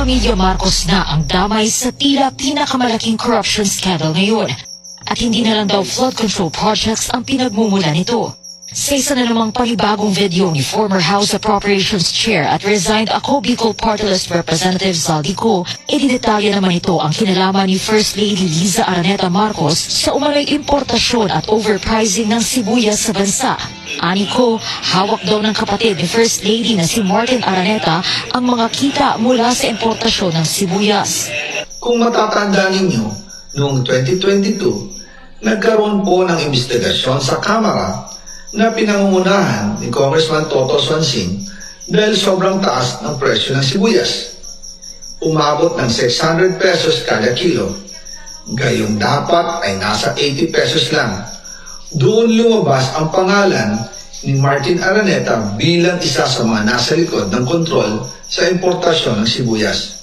pamilya Marcos na ang damay sa tila pinakamalaking corruption scandal ngayon. At hindi na lang daw flood control projects ang pinagmumula nito. Sa isa na namang panibagong video ni former House Appropriations Chair at resigned ako Bicol Party List Representative Zaldico, ididetalya naman ito ang kinalaman ni First Lady Liza Araneta Marcos sa umano'y importasyon at overpricing ng sibuyas sa bansa. Ani ko, hawak daw ng kapatid ni First Lady na si Martin Araneta ang mga kita mula sa importasyon ng sibuyas. Kung matatanda ninyo, noong 2022, nagkaroon po ng investigasyon sa Kamara na pinangungunahan ni Congressman Toto Swansing dahil sobrang taas ng presyo ng sibuyas. Umabot ng 600 pesos kada kilo. Gayong dapat ay nasa 80 pesos lang. Doon lumabas ang pangalan ni Martin Araneta bilang isa sa mga nasa likod ng kontrol sa importasyon ng sibuyas.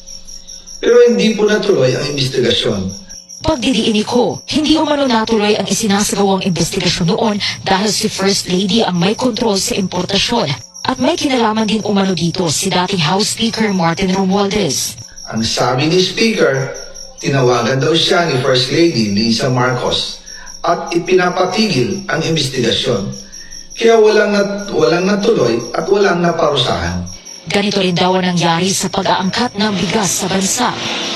Pero hindi po natuloy ang investigasyon. Pagdidiin ko, hindi umano natuloy ang isinasagawang investigasyon noon dahil si First Lady ang may kontrol sa importasyon. At may kinalaman din umano dito si dating House Speaker Martin Romualdez. Ang sabi ni Speaker, tinawagan daw siya ni First Lady Liza Marcos at ipinapatigil ang investigasyon. Kaya walang natuloy at walang naparusahan. Ganito rin daw ang nangyari sa pag-aangkat ng bigas sa bansa.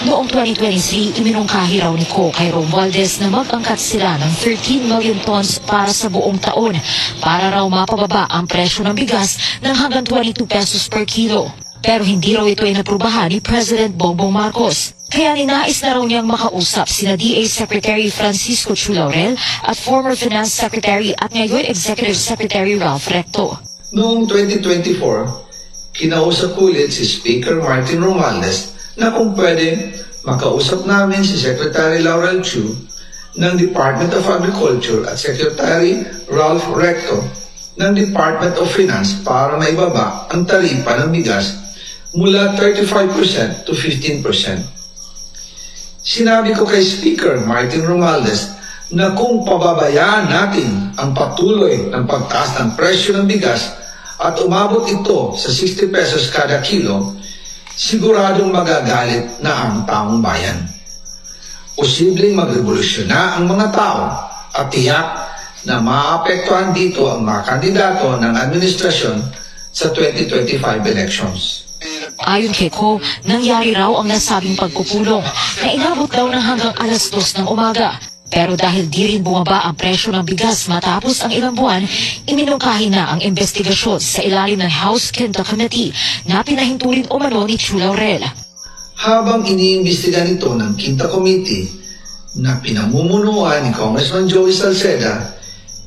Noong 2023, iminungkahi raw ni Co kay Romualdez na mag-angkat sila ng 13 million tons para sa buong taon para raw mapababa ang presyo ng bigas ng hanggang 22 pesos per kilo. Pero hindi raw ito inaprubahan ni President Bongbong Marcos. Kaya ninais na raw niyang makausap sina DA Secretary Francisco Chu Laurel at former Finance Secretary at ngayon Executive Secretary Ralph Recto. Noong 2024, kinausap ulit si Speaker Martin Romualdez na kung pwede makausap namin si Secretary Laurel Chu ng Department of Agriculture at Secretary Ralph Recto ng Department of Finance para maibaba ang taripa ng bigas mula 35% to 15%. Sinabi ko kay Speaker Martin Romualdez na kung pababayaan natin ang patuloy ng pagtaas ng presyo ng bigas at umabot ito sa 60 pesos kada kilo, siguradong magagalit na ang taong bayan. Posibleng magrevolusyon na ang mga tao at tiyak na maapektuhan dito ang mga kandidato ng administrasyon sa 2025 elections. Ayon kay Co, nangyari raw ang nasabing pagpupulong na inabot daw ng hanggang alas 2 ng umaga. Pero dahil di rin bumaba ang presyo ng bigas matapos ang ilang buwan, iminungkahi na ang investigasyon sa ilalim ng House Quinta Committee na pinahintulin umano ni Chu Laurel. Habang iniimbestiga nito ng Quinta Committee na pinamumunuan ni Congressman Joey Salceda,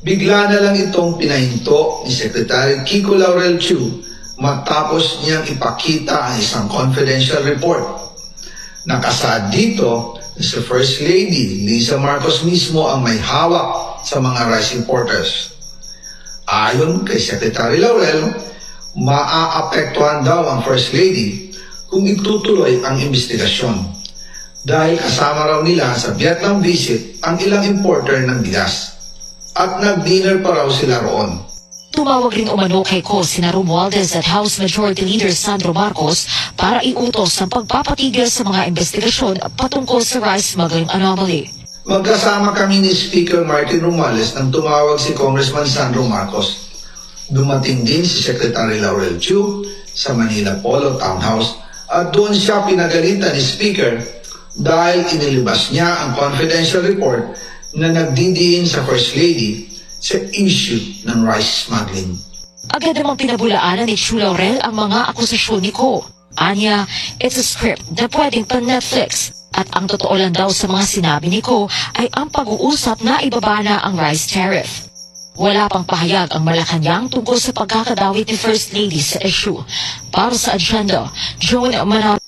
bigla na lang itong pinahinto ni Secretary Kiko Laurel Chu matapos niyang ipakita ang isang confidential report. Nakasaad dito na si First Lady Liza Marcos mismo ang may hawak sa mga rice importers. Ayon kay Secretary Laurel, maaapektuhan daw ang First Lady kung itutuloy ang investigasyon dahil kasama raw nila sa Vietnam visit ang ilang importer ng bigas at nag-dinner pa raw sila roon. Tumawag rin umano kay Co sina Romualdez at House Majority Leader Sandro Marcos para iutos ang pagpapatigil sa mga investigasyon patungkol sa rice smuggling anomaly. Magkasama kami ni Speaker Martin Romualdez nang tumawag si Congressman Sandro Marcos. Dumating din si Secretary Laurel Chu sa Manila Polo Townhouse at doon siya pinagalitan ni Speaker dahil inilabas niya ang confidential report na nagdidiin sa First Lady sa issue ng rice smuggling. Agad namang pinabulaanan ni Chu Laurel ang mga akusasyon ni Co. Anya, it's a script na pwedeng pan-Netflix. At ang totoo lang daw sa mga sinabi ni Co ay ang pag-uusap na ibaba na ang rice tariff. Wala pang pahayag ang Malacanang tungkol sa pagkakadawit ni First Lady sa issue. Para sa agenda, Joan Manalo.